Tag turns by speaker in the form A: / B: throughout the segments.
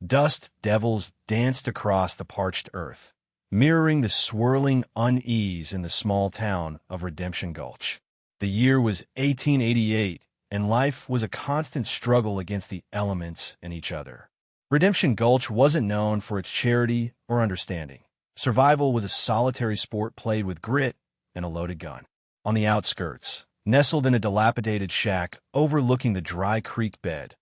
A: Dust devils danced across the parched earth, mirroring the swirling unease in the small town of Redemption Gulch. The year was 1888, and life was a constant struggle against the elements and each other. Redemption Gulch wasn't known for its charity or understanding. Survival was a solitary sport played with grit and a loaded gun. On the outskirts, nestled in a dilapidated shack overlooking the dry creek bed,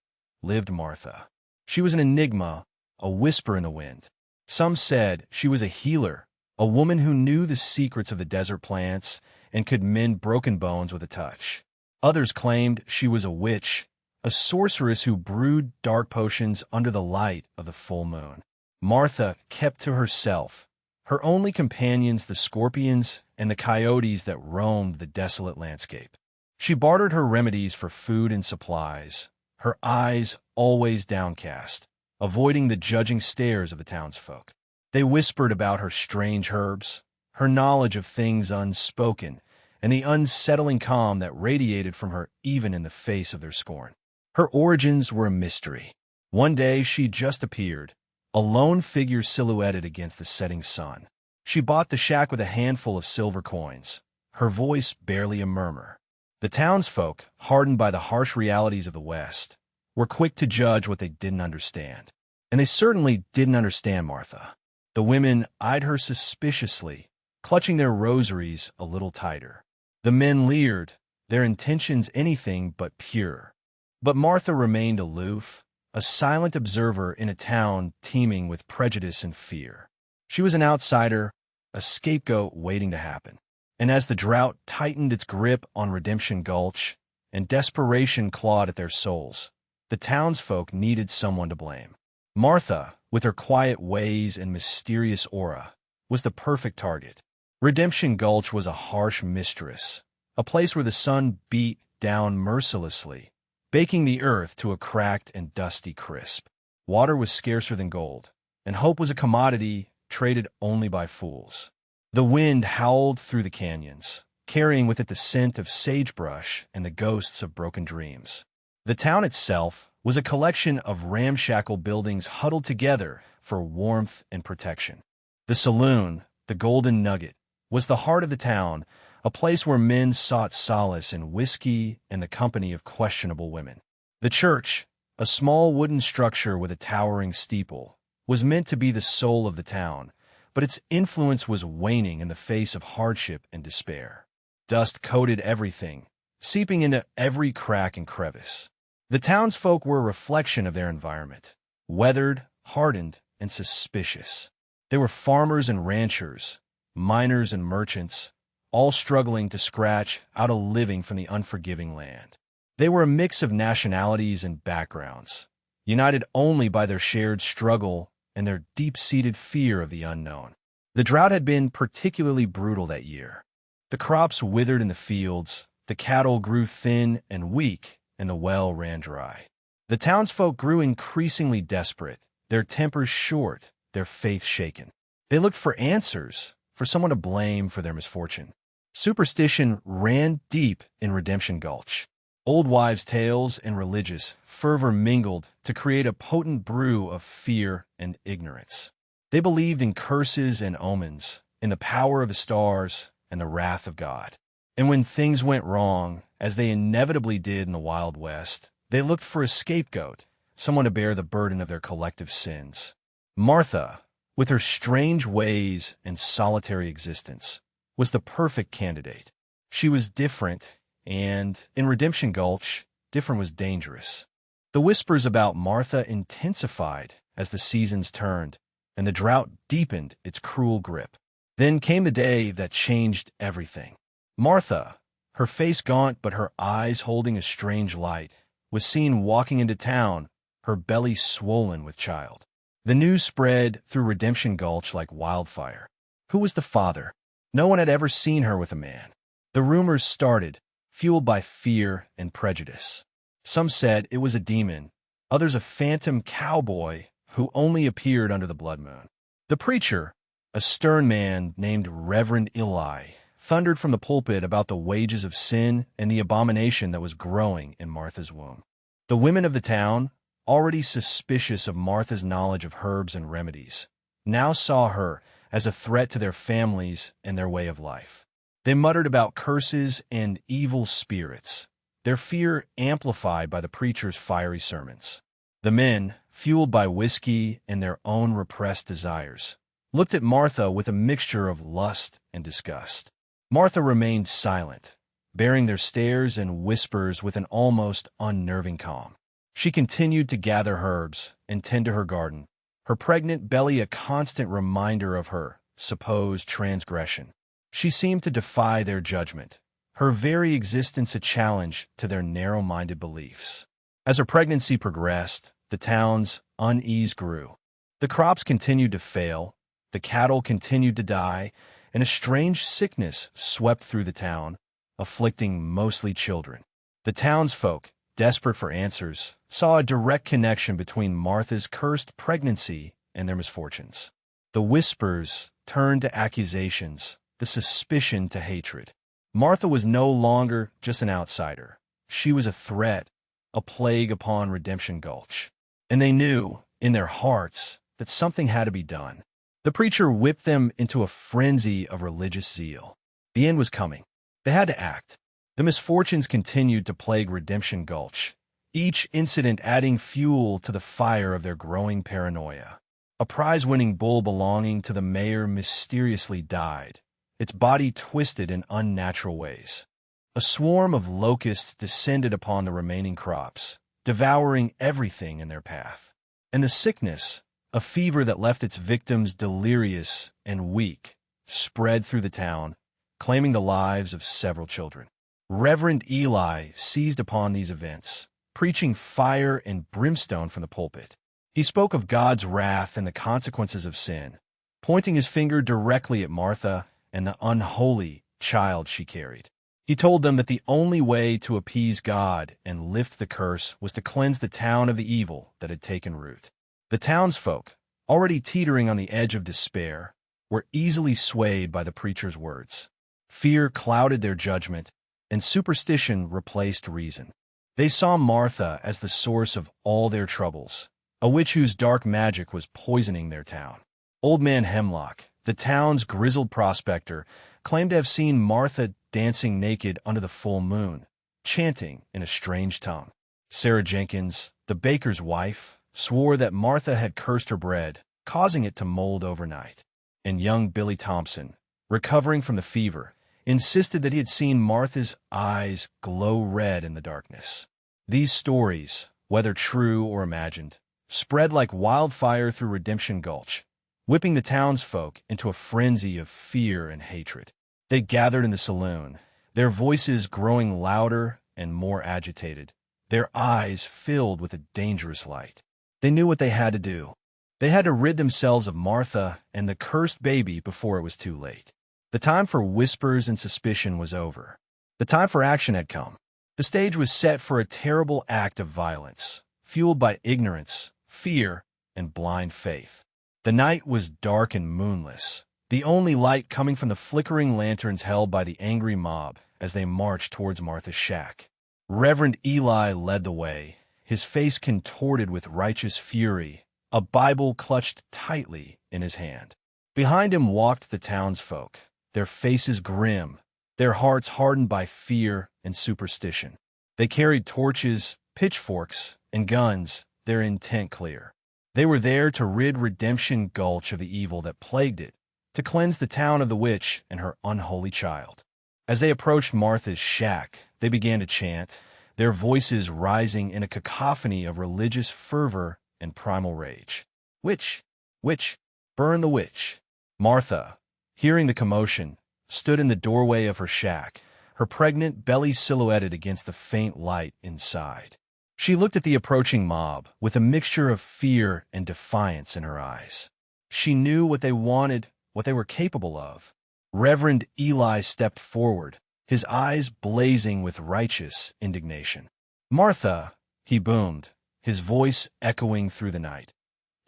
A: lived Martha. She was an enigma, a whisper in the wind. Some said she was a healer, a woman who knew the secrets of the desert plants and could mend broken bones with a touch. Others claimed she was a witch, a sorceress who brewed dark potions under the light of the full moon. Martha kept to herself, her only companions the scorpions and the coyotes that roamed the desolate landscape. She bartered her remedies for food and supplies, her eyes always downcast, avoiding the judging stares of the townsfolk. They whispered about her strange herbs, her knowledge of things unspoken, and the unsettling calm that radiated from her even in the face of their scorn. Her origins were a mystery. One day she just appeared, a lone figure silhouetted against the setting sun. She bought the shack with a handful of silver coins, her voice barely a murmur. The townsfolk, hardened by the harsh realities of the West, were quick to judge what they didn't understand. And they certainly didn't understand Martha. The women eyed her suspiciously, clutching their rosaries a little tighter. The men leered, their intentions anything but pure. But Martha remained aloof, a silent observer in a town teeming with prejudice and fear. She was an outsider, a scapegoat waiting to happen. And as the drought tightened its grip on Redemption Gulch and desperation clawed at their souls, the townsfolk needed someone to blame. Martha, with her quiet ways and mysterious aura, was the perfect target. Redemption Gulch was a harsh mistress, a place where the sun beat down mercilessly, baking the earth to a cracked and dusty crisp. Water was scarcer than gold, and hope was a commodity traded only by fools. The wind howled through the canyons, carrying with it the scent of sagebrush and the ghosts of broken dreams. The town itself was a collection of ramshackle buildings huddled together for warmth and protection. The saloon, the Golden Nugget, was the heart of the town, a place where men sought solace in whiskey and the company of questionable women. The church, a small wooden structure with a towering steeple, was meant to be the soul of the town, but its influence was waning in the face of hardship and despair. Dust coated everything, seeping into every crack and crevice. The townsfolk were a reflection of their environment, weathered, hardened, and suspicious. They were farmers and ranchers, miners and merchants, all struggling to scratch out a living from the unforgiving land. They were a mix of nationalities and backgrounds, united only by their shared struggle and their deep-seated fear of the unknown. The drought had been particularly brutal that year. The crops withered in the fields, the cattle grew thin and weak, and the well ran dry. The townsfolk grew increasingly desperate, their tempers short, their faith shaken. They looked for answers, for someone to blame for their misfortune. Superstition ran deep in Redemption Gulch. Old wives' tales and religious fervor mingled to create a potent brew of fear and ignorance. They believed in curses and omens, in the power of the stars and the wrath of God. And when things went wrong, as they inevitably did in the Wild West, they looked for a scapegoat, someone to bear the burden of their collective sins. Martha, with her strange ways and solitary existence, was the perfect candidate. She was different, and, in Redemption Gulch, different was dangerous. The whispers about Martha intensified as the seasons turned, and the drought deepened its cruel grip. Then came the day that changed everything. Martha, her face gaunt but her eyes holding a strange light, was seen walking into town, her belly swollen with child. The news spread through Redemption Gulch like wildfire. Who was the father? No one had ever seen her with a man. The rumors started, fueled by fear and prejudice. Some said it was a demon, others a phantom cowboy who only appeared under the blood moon. The preacher, a stern man named Reverend Eli, thundered from the pulpit about the wages of sin and the abomination that was growing in Martha's womb. The women of the town, already suspicious of Martha's knowledge of herbs and remedies, now saw her as a threat to their families and their way of life. They muttered about curses and evil spirits, their fear amplified by the preacher's fiery sermons. The men, fueled by whiskey and their own repressed desires, looked at Martha with a mixture of lust and disgust. Martha remained silent, bearing their stares and whispers with an almost unnerving calm. She continued to gather herbs and tend to her garden, her pregnant belly a constant reminder of her supposed transgression. She seemed to defy their judgment, her very existence a challenge to their narrow-minded beliefs. As her pregnancy progressed, the town's unease grew. The crops continued to fail, the cattle continued to die, and a strange sickness swept through the town, afflicting mostly children. The townsfolk, desperate for answers, saw a direct connection between Martha's cursed pregnancy and their misfortunes. The whispers turned to accusations, the suspicion to hatred. Martha was no longer just an outsider. She was a threat, a plague upon Redemption Gulch. And they knew, in their hearts, that something had to be done. The preacher whipped them into a frenzy of religious zeal. The end was coming. They had to act. The misfortunes continued to plague Redemption Gulch, each incident adding fuel to the fire of their growing paranoia. A prize-winning bull belonging to the mayor mysteriously died, its body twisted in unnatural ways. A swarm of locusts descended upon the remaining crops, devouring everything in their path. And the sickness, a fever that left its victims delirious and weak, spread through the town, claiming the lives of several children. Reverend Eli seized upon these events, preaching fire and brimstone from the pulpit. He spoke of God's wrath and the consequences of sin, pointing his finger directly at Martha and the unholy child she carried. He told them that the only way to appease God and lift the curse was to cleanse the town of the evil that had taken root. The townsfolk, already teetering on the edge of despair, were easily swayed by the preacher's words. Fear clouded their judgment, and superstition replaced reason. They saw Martha as the source of all their troubles, a witch whose dark magic was poisoning their town. Old Man Hemlock, the town's grizzled prospector, claimed to have seen Martha dancing naked under the full moon, chanting in a strange tongue. Sarah Jenkins, the baker's wife, swore that Martha had cursed her bread, causing it to mold overnight. And young Billy Thompson, recovering from the fever, insisted that he had seen Martha's eyes glow red in the darkness. These stories, whether true or imagined, spread like wildfire through Redemption Gulch, whipping the townsfolk into a frenzy of fear and hatred. They gathered in the saloon, their voices growing louder and more agitated, their eyes filled with a dangerous light. They knew what they had to do. They had to rid themselves of Martha and the cursed baby before it was too late. The time for whispers and suspicion was over. The time for action had come. The stage was set for a terrible act of violence, fueled by ignorance, fear, and blind faith. The night was dark and moonless, the only light coming from the flickering lanterns held by the angry mob as they marched towards Martha's shack. Reverend Eli led the way, his face contorted with righteous fury, a Bible clutched tightly in his hand. Behind him walked the townsfolk, their faces grim, their hearts hardened by fear and superstition. They carried torches, pitchforks, and guns, their intent clear. They were there to rid Redemption Gulch of the evil that plagued it, to cleanse the town of the witch and her unholy child. As they approached Martha's shack, they began to chant, their voices rising in a cacophony of religious fervor and primal rage. Witch! Witch! Burn the witch! Martha, hearing the commotion, stood in the doorway of her shack, her pregnant belly silhouetted against the faint light inside. She looked at the approaching mob with a mixture of fear and defiance in her eyes. She knew what they wanted, what they were capable of. Reverend Eli stepped forward, his eyes blazing with righteous indignation. "Martha," he boomed, his voice echoing through the night.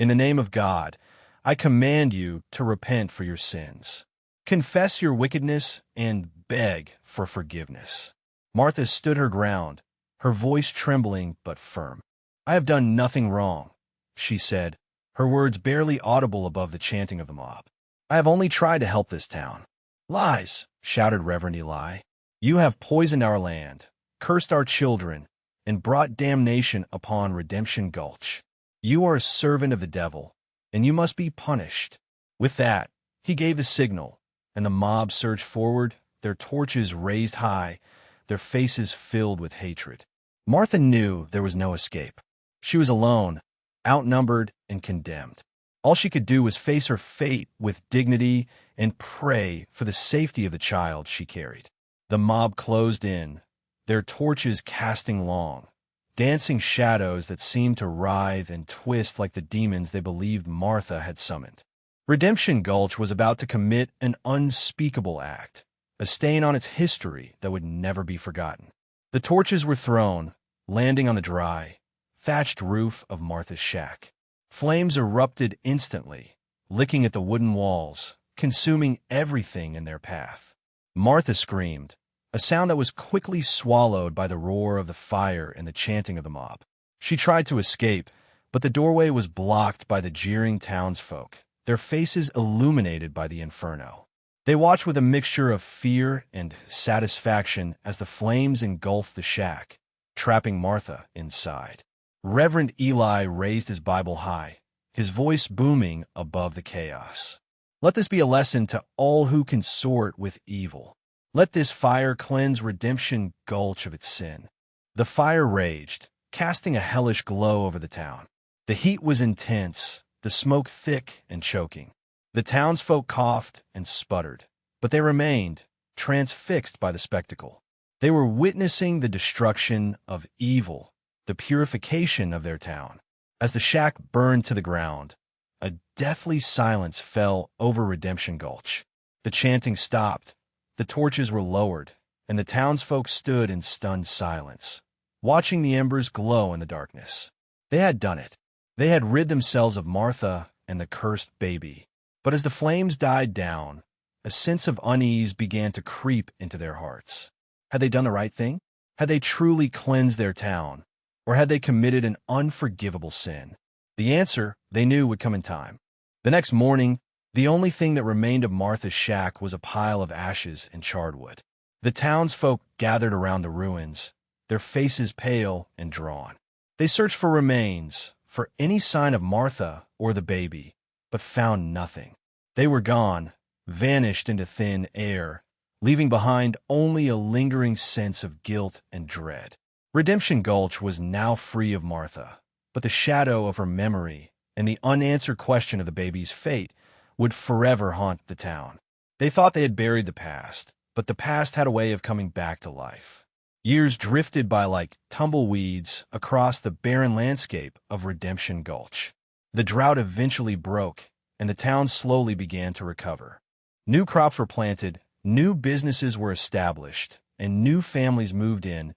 A: "In the name of God, I command you to repent for your sins. Confess your wickedness and beg for forgiveness." Martha stood her ground, her voice trembling but firm. "I have done nothing wrong," she said, her words barely audible above the chanting of the mob. "I have only tried to help this town." "Lies!" shouted Reverend Eli. "You have poisoned our land, cursed our children, and brought damnation upon Redemption Gulch. You are a servant of the devil, and you must be punished." With that, he gave the signal, and the mob surged forward, their torches raised high, their faces filled with hatred. Martha knew there was no escape. She was alone, outnumbered, and condemned. All she could do was face her fate with dignity and pray for the safety of the child she carried. The mob closed in, their torches casting long, dancing shadows that seemed to writhe and twist like the demons they believed Martha had summoned. Redemption Gulch was about to commit an unspeakable act, a stain on its history that would never be forgotten. The torches were thrown, landing on the dry, thatched roof of Martha's shack. Flames erupted instantly, licking at the wooden walls, consuming everything in their path. Martha screamed, a sound that was quickly swallowed by the roar of the fire and the chanting of the mob. She tried to escape, but the doorway was blocked by the jeering townsfolk, their faces illuminated by the inferno. They watched with a mixture of fear and satisfaction as the flames engulfed the shack, trapping Martha inside. Reverend Eli raised his Bible high, his voice booming above the chaos. "Let this be a lesson to all who consort with evil. Let this fire cleanse Redemption Gulch of its sin." The fire raged, casting a hellish glow over the town. The heat was intense, the smoke thick and choking. The townsfolk coughed and sputtered, but they remained, transfixed by the spectacle. They were witnessing the destruction of evil, the purification of their town. As the shack burned to the ground, a deathly silence fell over Redemption Gulch. The chanting stopped, the torches were lowered, and the townsfolk stood in stunned silence, watching the embers glow in the darkness. They had done it. They had rid themselves of Martha and the cursed baby. But as the flames died down, a sense of unease began to creep into their hearts. Had they done the right thing? Had they truly cleansed their town? Or had they committed an unforgivable sin? The answer, they knew, would come in time. The next morning, the only thing that remained of Martha's shack was a pile of ashes and charred wood. The townsfolk gathered around the ruins, their faces pale and drawn. They searched for remains, for any sign of Martha or the baby, but found nothing. They were gone, vanished into thin air, leaving behind only a lingering sense of guilt and dread. Redemption Gulch was now free of Martha, but the shadow of her memory and the unanswered question of the baby's fate would forever haunt the town. They thought they had buried the past, but the past had a way of coming back to life. Years drifted by like tumbleweeds across the barren landscape of Redemption Gulch. The drought eventually broke, and the town slowly began to recover. New crops were planted, new businesses were established, and new families moved in,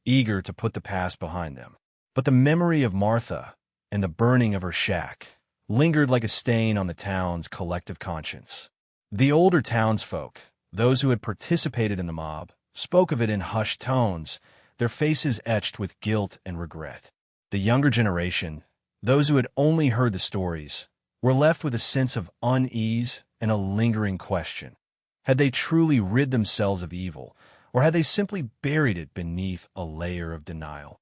A: eager to put the past behind them. But the memory of Martha and the burning of her shack lingered like a stain on the town's collective conscience. The older townsfolk, those who had participated in the mob, spoke of it in hushed tones, their faces etched with guilt and regret. The younger generation, those who had only heard the stories, were left with a sense of unease and a lingering question. Had they truly rid themselves of evil, or had they simply buried it beneath a layer of denial?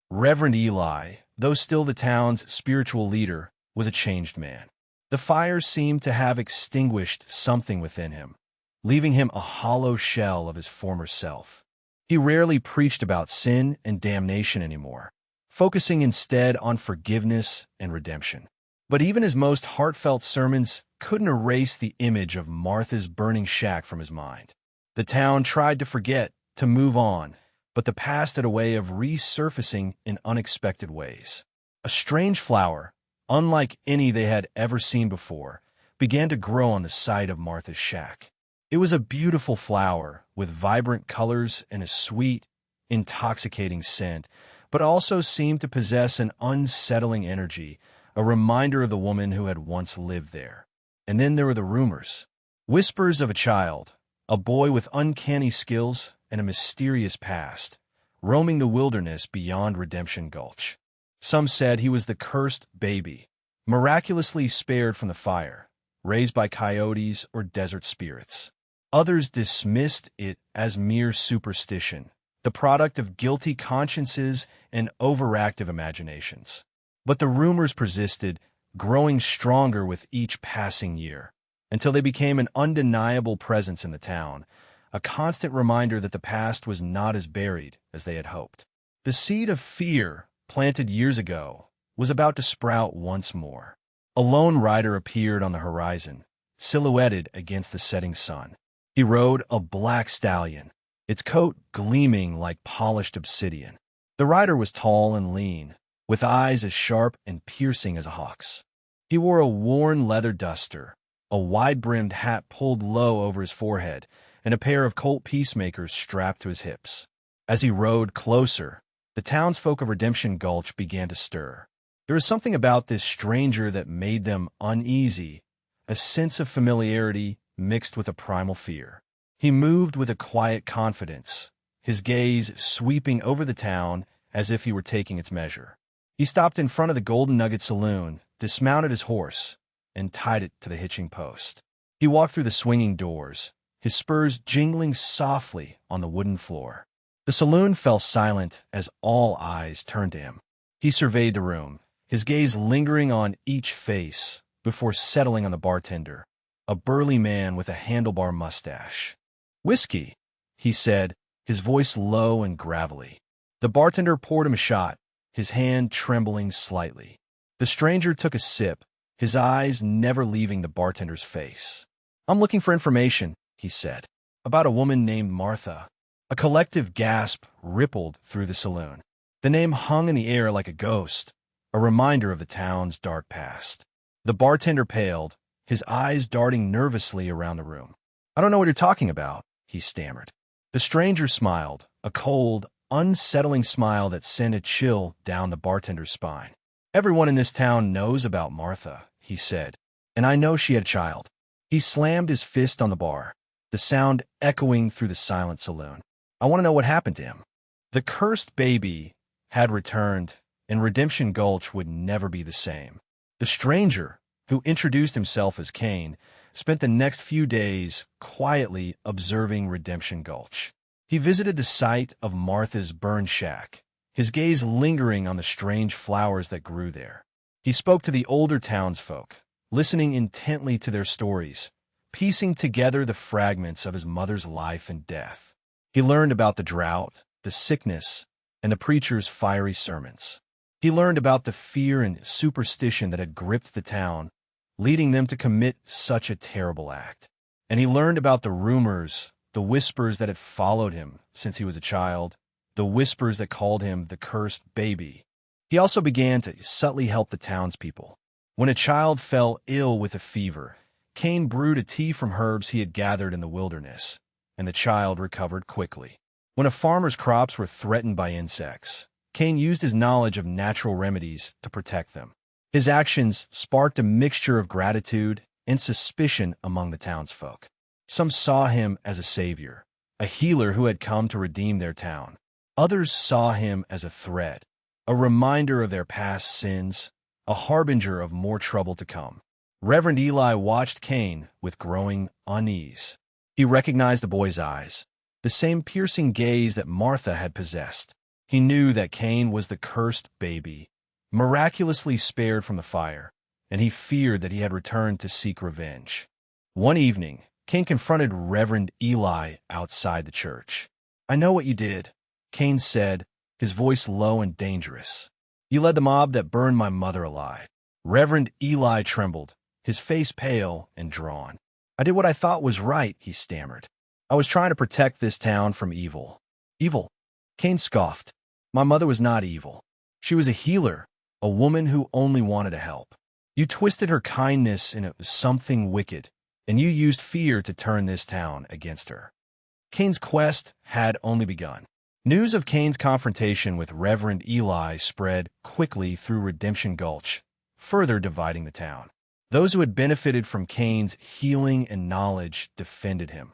A: Reverend Eli, though still the town's spiritual leader, was a changed man. The fire seemed to have extinguished something within him, leaving him a hollow shell of his former self. He rarely preached about sin and damnation anymore, focusing instead on forgiveness and redemption. But even his most heartfelt sermons couldn't erase the image of Martha's burning shack from his mind. The town tried to forget, to move on, but the past had a way of resurfacing in unexpected ways. A strange flower, unlike any they had ever seen before, began to grow on the site of Martha's shack. It was a beautiful flower with vibrant colors and a sweet, intoxicating scent, but also seemed to possess an unsettling energy, a reminder of the woman who had once lived there. And then there were the rumors. Whispers of a child, a boy with uncanny skills and a mysterious past, roaming the wilderness beyond Redemption Gulch. Some said he was the cursed baby, miraculously spared from the fire, raised by coyotes or desert spirits. Others dismissed it as mere superstition, the product of guilty consciences and overactive imaginations. But the rumors persisted, growing stronger with each passing year, until they became an undeniable presence in the town, a constant reminder that the past was not as buried as they had hoped. The seed of fear, planted years ago, was about to sprout once more. A lone rider appeared on the horizon, silhouetted against the setting sun. He rode a black stallion, its coat gleaming like polished obsidian. The rider was tall and lean, with eyes as sharp and piercing as a hawk's. He wore a worn leather duster, a wide-brimmed hat pulled low over his forehead, and a pair of Colt Peacemakers strapped to his hips. As he rode closer, the townsfolk of Redemption Gulch began to stir. There was something about this stranger that made them uneasy, a sense of familiarity mixed with a primal fear. He moved with a quiet confidence, his gaze sweeping over the town as if he were taking its measure. He stopped in front of the Golden Nugget Saloon, dismounted his horse, and tied it to the hitching post. He walked through the swinging doors, his spurs jingling softly on the wooden floor. The saloon fell silent as all eyes turned to him. He surveyed the room, his gaze lingering on each face before settling on the bartender, a burly man with a handlebar mustache. "Whiskey," he said, his voice low and gravelly. The bartender poured him a shot, his hand trembling slightly. The stranger took a sip, his eyes never leaving the bartender's face. "I'm looking for information," he said, "about a woman named Martha." A collective gasp rippled through the saloon. The name hung in the air like a ghost, a reminder of the town's dark past. The bartender paled, his eyes darting nervously around the room. "I don't know what you're talking about," he stammered. The stranger smiled, a cold, unsettling smile that sent a chill down the bartender's spine. "Everyone in this town knows about Martha," he said, "and I know she had a child." He slammed his fist on the bar, the sound echoing through the silent saloon. "I want to know what happened to him." The cursed baby had returned, and Redemption Gulch would never be the same. The stranger, who introduced himself as Kane, spent the next few days quietly observing Redemption Gulch. He visited the site of Martha's burn shack, his gaze lingering on the strange flowers that grew there. He spoke to the older townsfolk, listening intently to their stories, piecing together the fragments of his mother's life and death. He learned about the drought, the sickness, and the preacher's fiery sermons. He learned about the fear and superstition that had gripped the town, leading them to commit such a terrible act. And he learned about the rumors, the whispers that had followed him since he was a child, the whispers that called him the cursed baby. He also began to subtly help the townspeople. When a child fell ill with a fever, Kane brewed a tea from herbs he had gathered in the wilderness, and the child recovered quickly. When a farmer's crops were threatened by insects, Kane used his knowledge of natural remedies to protect them. His actions sparked a mixture of gratitude and suspicion among the townsfolk. Some saw him as a savior, a healer who had come to redeem their town. Others saw him as a threat, a reminder of their past sins, a harbinger of more trouble to come. Reverend Eli watched Kane with growing unease. He recognized the boy's eyes, the same piercing gaze that Martha had possessed. He knew that Kane was the cursed baby, miraculously spared from the fire, and he feared that he had returned to seek revenge. One evening, Kane confronted Reverend Eli outside the church. "I know what you did," Kane said, his voice low and dangerous. "You led the mob that burned my mother alive." Reverend Eli trembled, his face pale and drawn. "I did what I thought was right," he stammered. "I was trying to protect this town from evil." "Evil?" Kane scoffed. "My mother was not evil. She was a healer, a woman who only wanted to help. You twisted her kindness into something wicked, and you used fear to turn this town against her." Kane's quest had only begun. News of Kane's confrontation with Reverend Eli spread quickly through Redemption Gulch, further dividing the town. Those who had benefited from Kane's healing and knowledge defended him,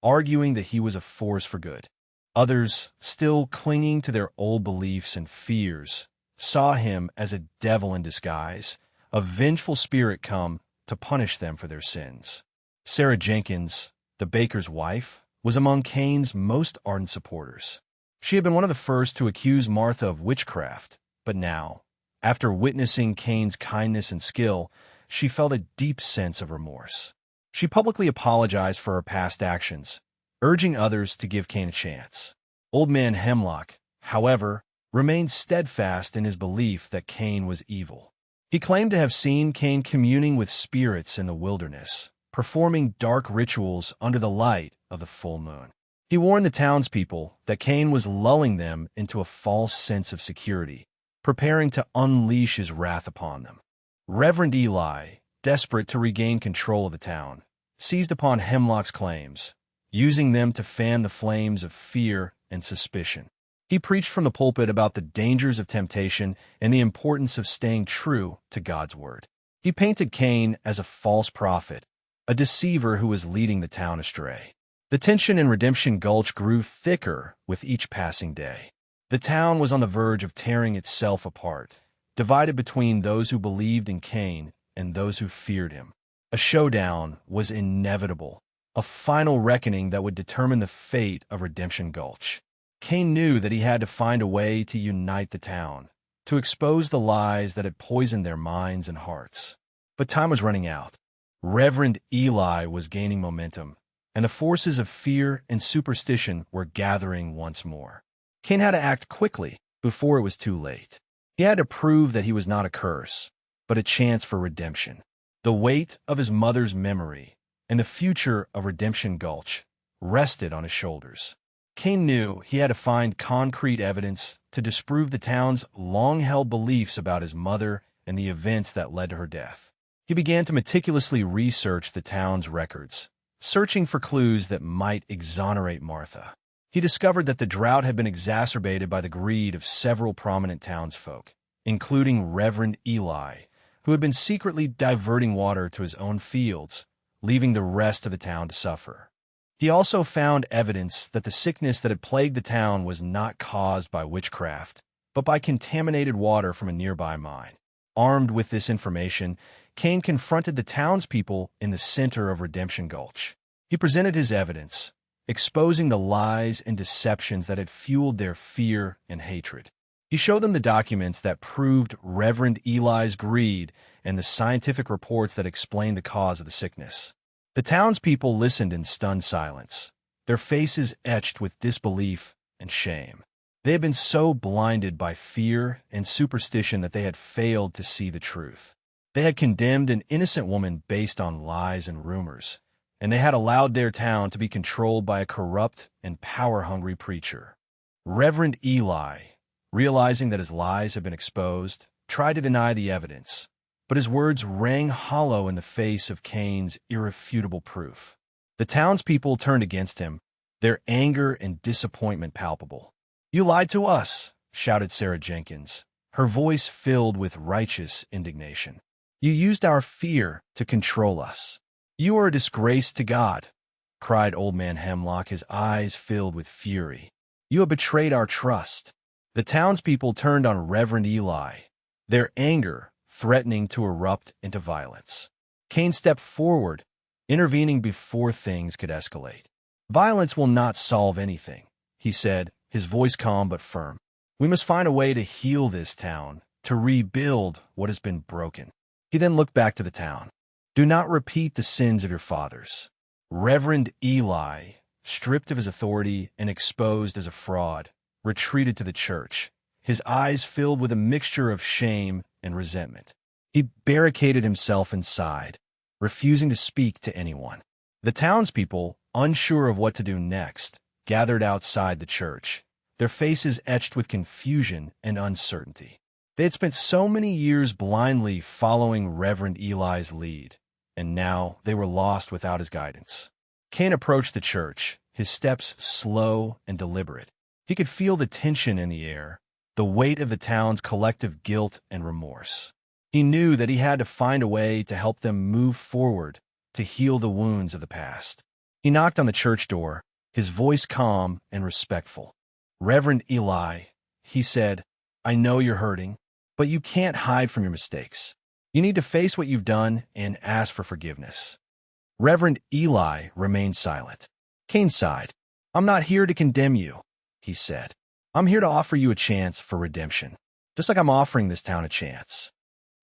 A: arguing that he was a force for good. Others, still clinging to their old beliefs and fears, saw him as a devil in disguise, a vengeful spirit come to punish them for their sins. Sarah Jenkins, the baker's wife, was among Cain's most ardent supporters. She had been one of the first to accuse Martha of witchcraft, but now, after witnessing Cain's kindness and skill, she felt a deep sense of remorse. She publicly apologized for her past actions, urging others to give Cain a chance. Old Man Hemlock, however, remained steadfast in his belief that Cain was evil. He claimed to have seen Cain communing with spirits in the wilderness, performing dark rituals under the light of the full moon. He warned the townspeople that Cain was lulling them into a false sense of security, preparing to unleash his wrath upon them. Reverend Eli, desperate to regain control of the town, seized upon Hemlock's claims, using them to fan the flames of fear and suspicion. He preached from the pulpit about the dangers of temptation and the importance of staying true to God's word. He painted Cain as a false prophet, a deceiver who was leading the town astray. The tension in Redemption Gulch grew thicker with each passing day. The town was on the verge of tearing itself apart, divided between those who believed in Cain and those who feared him. A showdown was inevitable, a final reckoning that would determine the fate of Redemption Gulch. Cain knew that he had to find a way to unite the town, to expose the lies that had poisoned their minds and hearts. But time was running out. Reverend Eli was gaining momentum, and the forces of fear and superstition were gathering once more. Cain had to act quickly before it was too late. He had to prove that he was not a curse, but a chance for redemption. The weight of his mother's memory and the future of Redemption Gulch rested on his shoulders. Cain knew he had to find concrete evidence to disprove the town's long-held beliefs about his mother and the events that led to her death. He began to meticulously research the town's records, searching for clues that might exonerate Martha. He discovered that the drought had been exacerbated by the greed of several prominent townsfolk, including Reverend Eli, who had been secretly diverting water to his own fields, leaving the rest of the town to suffer. He also found evidence that the sickness that had plagued the town was not caused by witchcraft, but by contaminated water from a nearby mine. Armed with this information, Cain confronted the townspeople in the center of Redemption Gulch. He presented his evidence, exposing the lies and deceptions that had fueled their fear and hatred. He showed them the documents that proved Reverend Eli's greed and the scientific reports that explained the cause of the sickness. The townspeople listened in stunned silence, their faces etched with disbelief and shame. They had been so blinded by fear and superstition that they had failed to see the truth. They had condemned an innocent woman based on lies and rumors, and they had allowed their town to be controlled by a corrupt and power-hungry preacher. Reverend Eli, realizing that his lies had been exposed, tried to deny the evidence, but his words rang hollow in the face of Cain's irrefutable proof. The townspeople turned against him, their anger and disappointment palpable. "You lied to us," shouted Sarah Jenkins, her voice filled with righteous indignation. "You used our fear to control us. You are a disgrace to God," cried Old Man Hemlock, his eyes filled with fury. "You have betrayed our trust." The townspeople turned on Reverend Eli, their anger threatening to erupt into violence. Cain stepped forward, intervening before things could escalate. "Violence will not solve anything," he said, his voice calm but firm. "We must find a way to heal this town, to rebuild what has been broken." He then looked back to the town. "Do not repeat the sins of your fathers." Reverend Eli, stripped of his authority and exposed as a fraud, retreated to the church, his eyes filled with a mixture of shame and resentment. He barricaded himself inside, refusing to speak to anyone. The townspeople, unsure of what to do next, gathered outside the church, their faces etched with confusion and uncertainty. They had spent so many years blindly following Reverend Eli's lead, and now they were lost without his guidance. Cain approached the church, his steps slow and deliberate. He could feel the tension in the air, the weight of the town's collective guilt and remorse. He knew that he had to find a way to help them move forward, to heal the wounds of the past. He knocked on the church door, his voice calm and respectful. "Reverend Eli," he said, "I know you're hurting. But you can't hide from your mistakes. You need to face what you've done and ask for forgiveness. Reverend Eli remained silent. Cain sighed. I'm not here to condemn you, he said. I'm here to offer you a chance for redemption, just like I'm offering this town a chance.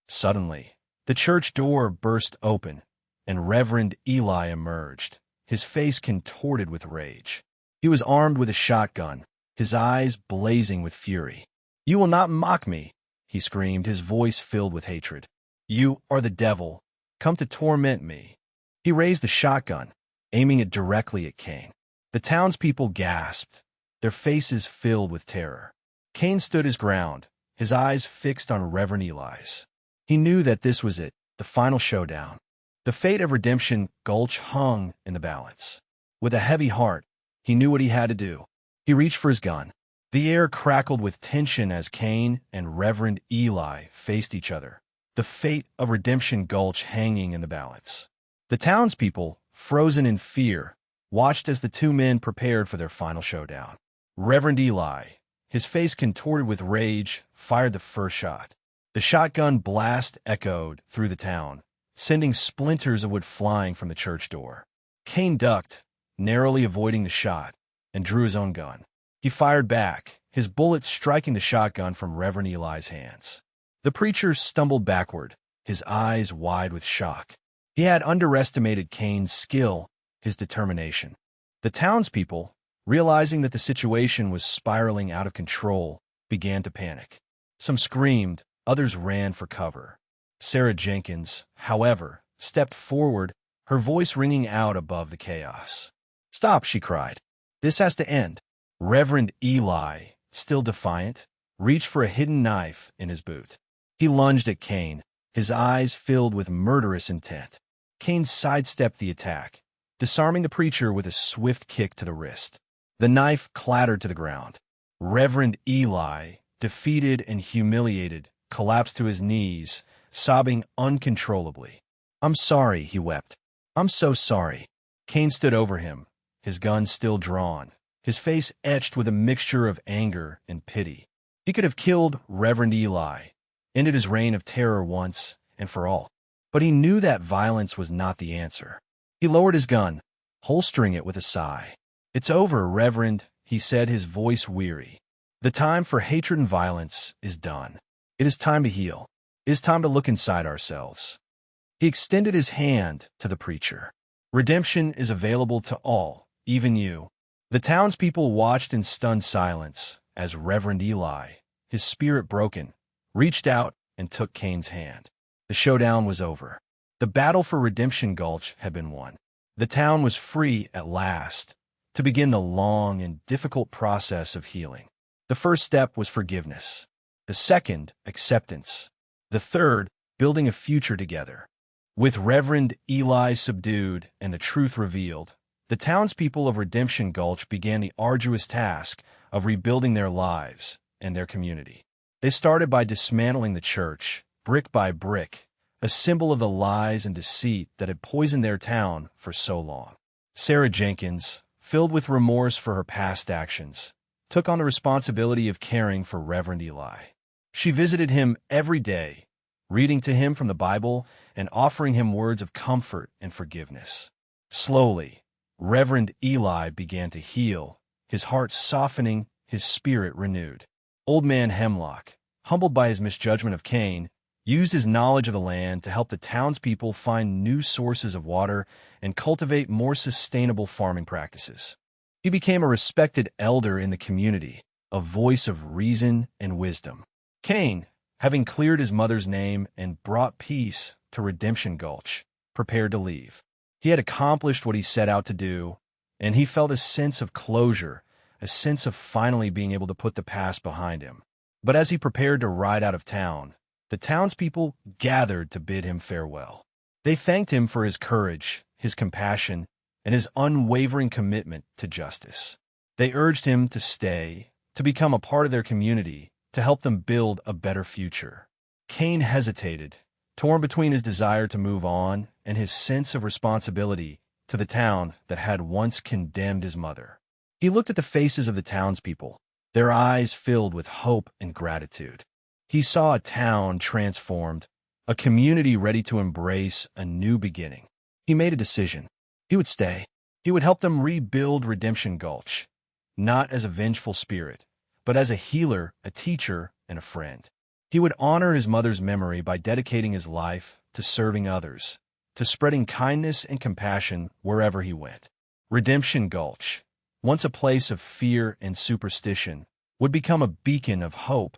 A: Suddenly, the church door burst open, and Reverend Eli emerged, his face contorted with rage. He was armed with a shotgun, his eyes blazing with fury. You will not mock me, he screamed, his voice filled with hatred. You are the devil, come to torment me. He raised the shotgun, aiming it directly at Cain. The townspeople gasped, their faces filled with terror. Cain stood his ground, his eyes fixed on Reverend Eli's. He knew that this was it, the final showdown. The fate of Redemption Gulch hung in the balance. With a heavy heart, he knew what he had to do. He reached for his gun. The air crackled with tension as Cain and Reverend Eli faced each other, the fate of Redemption Gulch hanging in the balance. The townspeople, frozen in fear, watched as the two men prepared for their final showdown. Reverend Eli, his face contorted with rage, fired the first shot. The shotgun blast echoed through the town, sending splinters of wood flying from the church door. Cain ducked, narrowly avoiding the shot, and drew his own gun. He fired back, his bullet striking the shotgun from Reverend Eli's hands. The preacher stumbled backward, his eyes wide with shock. He had underestimated Cain's skill, his determination. The townspeople, realizing that the situation was spiraling out of control, began to panic. Some screamed, others ran for cover. Sarah Jenkins, however, stepped forward, her voice ringing out above the chaos. Stop, she cried. This has to end. Reverend Eli, still defiant, reached for a hidden knife in his boot. He lunged at Cain, his eyes filled with murderous intent. Cain sidestepped the attack, disarming the preacher with a swift kick to the wrist. The knife clattered to the ground. Reverend Eli, defeated and humiliated, collapsed to his knees, sobbing uncontrollably. I'm sorry, he wept. I'm so sorry. Cain stood over him, his gun still drawn, his face etched with a mixture of anger and pity. He could have killed Reverend Eli, ended his reign of terror once and for all. But he knew that violence was not the answer. He lowered his gun, holstering it with a sigh. It's over, Reverend, he said, his voice weary. The time for hatred and violence is done. It is time to heal. It is time to look inside ourselves. He extended his hand to the preacher. Redemption is available to all, even you. The townspeople watched in stunned silence as Reverend Eli, his spirit broken, reached out and took Cain's hand. The showdown was over. The battle for Redemption Gulch had been won. The town was free at last to begin the long and difficult process of healing. The first step was forgiveness. The second, acceptance. The third, building a future together. With Reverend Eli subdued and the truth revealed, the townspeople of Redemption Gulch began the arduous task of rebuilding their lives and their community. They started by dismantling the church, brick by brick, a symbol of the lies and deceit that had poisoned their town for so long. Sarah Jenkins, filled with remorse for her past actions, took on the responsibility of caring for Reverend Eli. She visited him every day, reading to him from the Bible and offering him words of comfort and forgiveness. Slowly, Reverend Eli began to heal, his heart softening, his spirit renewed. Old Man Hemlock, humbled by his misjudgment of Cain, used his knowledge of the land to help the townspeople find new sources of water and cultivate more sustainable farming practices. He became a respected elder in the community, a voice of reason and wisdom. Cain, having cleared his mother's name and brought peace to Redemption Gulch, prepared to leave. He had accomplished what he set out to do, and he felt a sense of closure, a sense of finally being able to put the past behind him. But as he prepared to ride out of town, the townspeople gathered to bid him farewell. They thanked him for his courage, his compassion, and his unwavering commitment to justice. They urged him to stay, to become a part of their community, to help them build a better future. Cain hesitated, torn between his desire to move on and his sense of responsibility to the town that had once condemned his mother. He looked at the faces of the townspeople, their eyes filled with hope and gratitude. He saw a town transformed, a community ready to embrace a new beginning. He made a decision. He would stay. He would help them rebuild Redemption Gulch, not as a vengeful spirit, but as a healer, a teacher, and a friend. He would honor his mother's memory by dedicating his life to serving others, to spreading kindness and compassion wherever he went. Redemption Gulch, once a place of fear and superstition, would become a beacon of hope,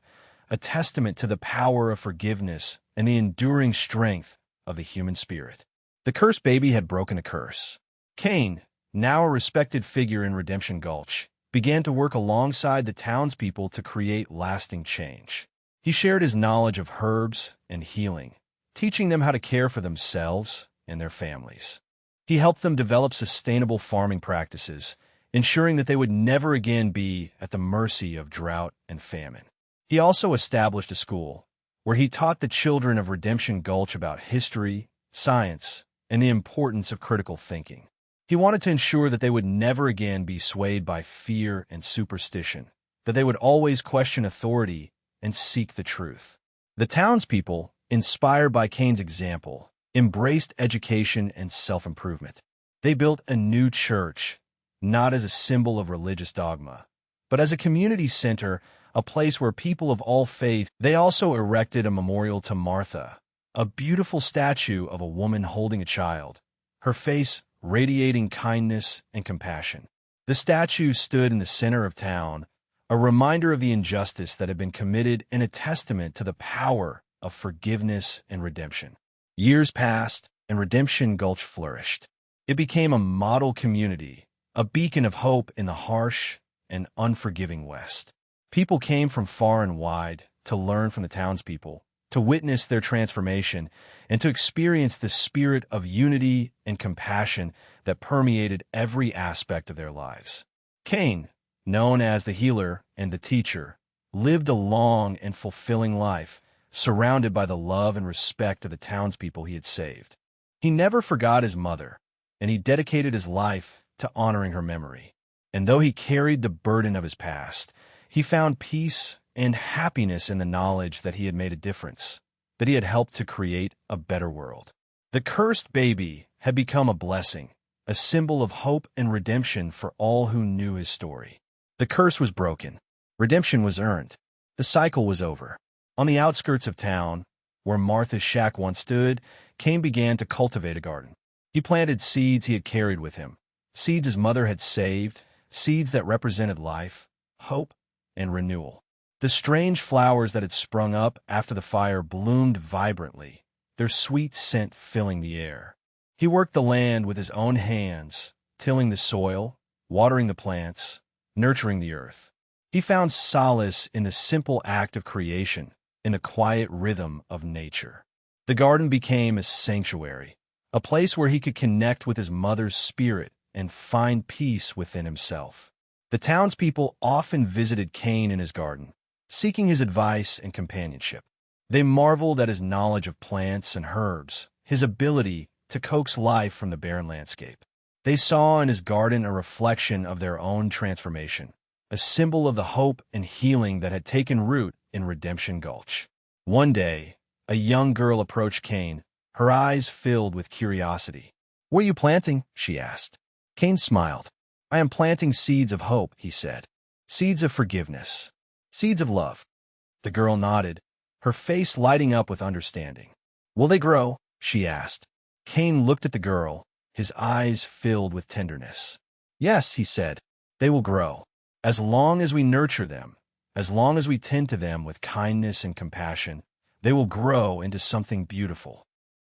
A: a testament to the power of forgiveness and the enduring strength of the human spirit. The cursed baby had broken a curse. Cain, now a respected figure in Redemption Gulch, began to work alongside the townspeople to create lasting change. He shared his knowledge of herbs and healing, teaching them how to care for themselves and their families. He helped them develop sustainable farming practices, ensuring that they would never again be at the mercy of drought and famine. He also established a school where he taught the children of Redemption Gulch about history, science, and the importance of critical thinking. He wanted to ensure that they would never again be swayed by fear and superstition, that they would always question authority and seek the truth. The townspeople, inspired by Cain's example, embraced education and self-improvement. They built a new church, not as a symbol of religious dogma, but as a community center, a place where people of all faiths. They also erected a memorial to Martha, a beautiful statue of a woman holding a child, her face radiating kindness and compassion. The statue stood in the center of town, a reminder of the injustice that had been committed and a testament to the power of forgiveness and redemption. Years passed, and Redemption Gulch flourished. It became a model community, a beacon of hope in the harsh and unforgiving West. People came from far and wide to learn from the townspeople, to witness their transformation, and to experience the spirit of unity and compassion that permeated every aspect of their lives. Cain, known as the healer and the teacher, lived a long and fulfilling life, surrounded by the love and respect of the townspeople he had saved. He never forgot his mother, and he dedicated his life to honoring her memory. And though he carried the burden of his past, he found peace and happiness in the knowledge that he had made a difference, that he had helped to create a better world. The cursed baby had become a blessing, a symbol of hope and redemption for all who knew his story. The curse was broken. Redemption was earned. The cycle was over. On the outskirts of town, where Martha's shack once stood, Cain began to cultivate a garden. He planted seeds he had carried with him, seeds his mother had saved, seeds that represented life, hope, and renewal. The strange flowers that had sprung up after the fire bloomed vibrantly, their sweet scent filling the air. He worked the land with his own hands, tilling the soil, watering the plants, nurturing the earth. He found solace in the simple act of creation, in the quiet rhythm of nature. The garden became a sanctuary, a place where he could connect with his mother's spirit and find peace within himself. The townspeople often visited Cain in his garden, seeking his advice and companionship. They marveled at his knowledge of plants and herbs, his ability to coax life from the barren landscape. They saw in his garden a reflection of their own transformation, a symbol of the hope and healing that had taken root in Redemption Gulch. One day, a young girl approached Cain, her eyes filled with curiosity. "What are you planting?" she asked. Cain smiled. "I am planting seeds of hope," he said. "Seeds of forgiveness. Seeds of love." The girl nodded, her face lighting up with understanding. "Will they grow?" she asked. Cain looked at the girl, his eyes filled with tenderness. "Yes," he said, "they will grow. As long as we nurture them, as long as we tend to them with kindness and compassion, they will grow into something beautiful."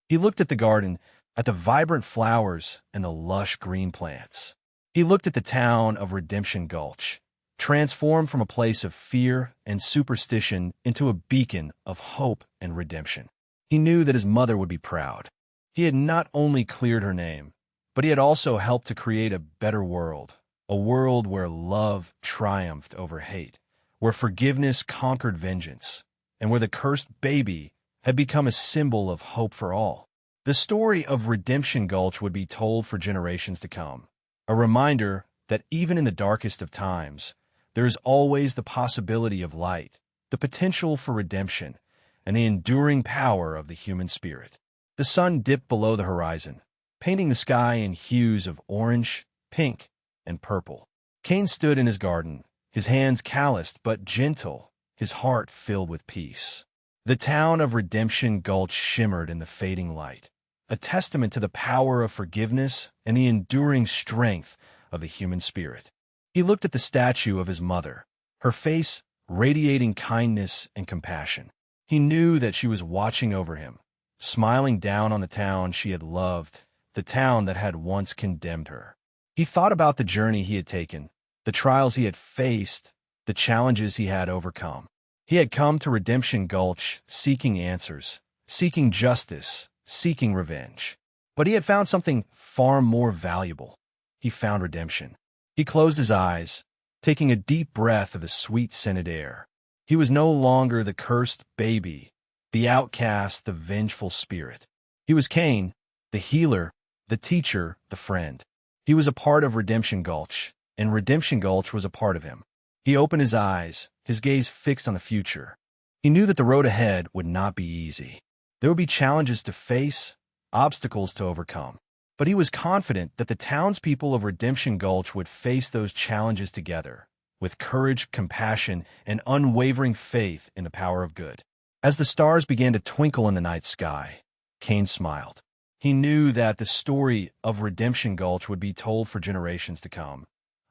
A: He looked at the garden, at the vibrant flowers and the lush green plants. He looked at the town of Redemption Gulch, transformed from a place of fear and superstition into a beacon of hope and redemption. He knew that his mother would be proud. He had not only cleared her name, but he had also helped to create a better world, a world where love triumphed over hate, where forgiveness conquered vengeance, and where the cursed baby had become a symbol of hope for all. The story of Redemption Gulch would be told for generations to come, a reminder that even in the darkest of times, there is always the possibility of light, the the potential for redemption, and the enduring power of the human spirit. The sun dipped below the horizon, painting the sky in hues of orange, pink, and purple. Cain stood in his garden, his hands calloused but gentle, his heart filled with peace. The town of Redemption Gulch shimmered in the fading light, a testament to the power of forgiveness and the enduring strength of the human spirit. He looked at the statue of his mother, her face radiating kindness and compassion. He knew that she was watching over him, smiling down on the town she had loved, the town that had once condemned her. He thought about the journey he had taken, the trials he had faced, the challenges he had overcome. He had come to Redemption Gulch seeking answers, seeking justice, seeking revenge. But he had found something far more valuable. He found redemption. He closed his eyes, taking a deep breath of the sweet scented air. He was no longer the cursed baby, the outcast, the vengeful spirit. He was Cain, the healer, the teacher, the friend. He was a part of Redemption Gulch, and Redemption Gulch was a part of him. He opened his eyes, his gaze fixed on the future. He knew that the road ahead would not be easy. There would be challenges to face, obstacles to overcome. But he was confident that the townspeople of Redemption Gulch would face those challenges together, with courage, compassion, and unwavering faith in the power of good. As the stars began to twinkle in the night sky, Cain smiled. He knew that the story of Redemption Gulch would be told for generations to come,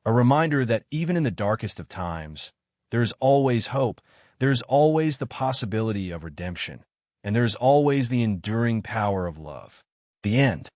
A: a reminder that even in the darkest of times, there is always hope, there is always the possibility of redemption, and there is always the enduring power of love. The end.